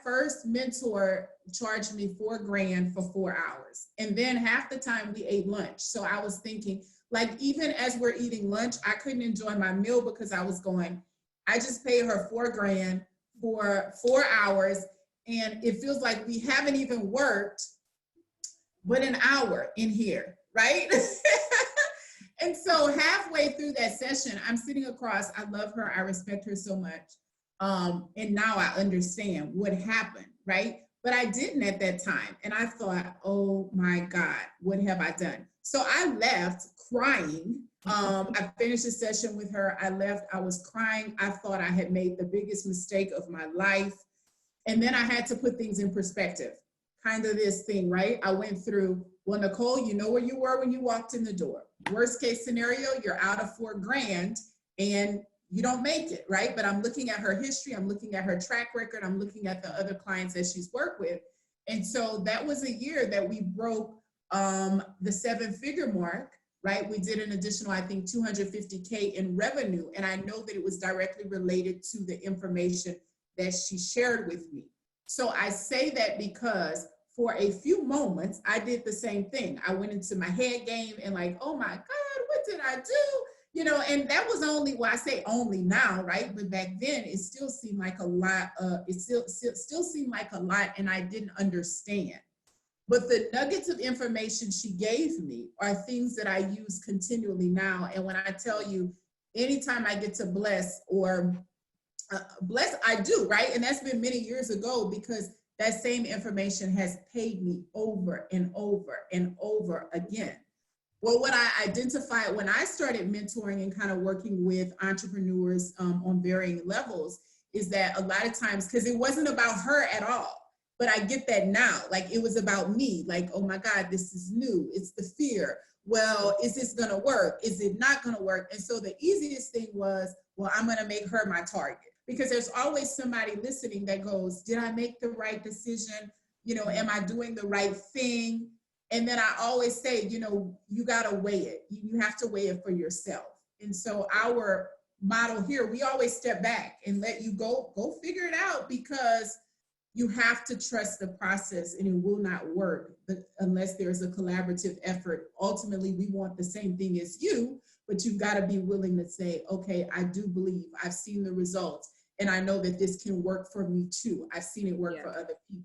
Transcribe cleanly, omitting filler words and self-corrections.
first mentor charged me $4,000 for 4 hours. And then half the time we ate lunch. So I was thinking, like, even as we're eating lunch, I couldn't enjoy my meal because I was going, I just paid her $4,000 for 4 hours. And it feels like we haven't even worked but an hour in here, right? And so halfway through that session, I'm sitting across, I love her, I respect her so much. And now I understand what happened, right? But I didn't at that time. And I thought, oh my God, what have I done? So I left crying. I finished the session with her. I left, I was crying. I thought I had made the biggest mistake of my life. And then I had to put things in perspective. Kind of this thing, right? I went through, well, Nicole, you know where you were when you walked in the door. Worst case scenario, you're out of $4,000 and you don't make it, right? But I'm looking at her history, I'm looking at her track record, I'm looking at the other clients that she's worked with. And so that was a year that we broke the 7-figure mark, right? We did an additional, I think, $250K in revenue. And I know that it was directly related to the information that she shared with me. So I say that because for a few moments, I did the same thing. I went into my head game and like, oh my God, what did I do? You know, and that was only, well, I say only now, right? But back then it still seemed like a lot, it still seemed like a lot and I didn't understand. But the nuggets of information she gave me are things that I use continually now. And when I tell you, anytime I get to bless or bless, I do, right? And that's been many years ago because that same information has paid me over and over and over again. Well, what I identified when I started mentoring and kind of working with entrepreneurs on varying levels is that a lot of times, because it wasn't about her at all, but I get that now, like it was about me, like, oh my God, this is new. It's the fear. Well, is this gonna work? Is it not gonna work? And so the easiest thing was, well, I'm gonna make her my target. Because there's always somebody listening that goes, did I make the right decision? You know, am I doing the right thing? And then I always say, you know, you got to weigh it. You have to weigh it for yourself. And so our model here, we always step back and let you go figure it out because you have to trust the process and it will not work unless there's a collaborative effort. Ultimately, we want the same thing as you, but you've got to be willing to say, okay, I do believe I've seen the results. And I know that this can work for me too. I've seen it work for other people.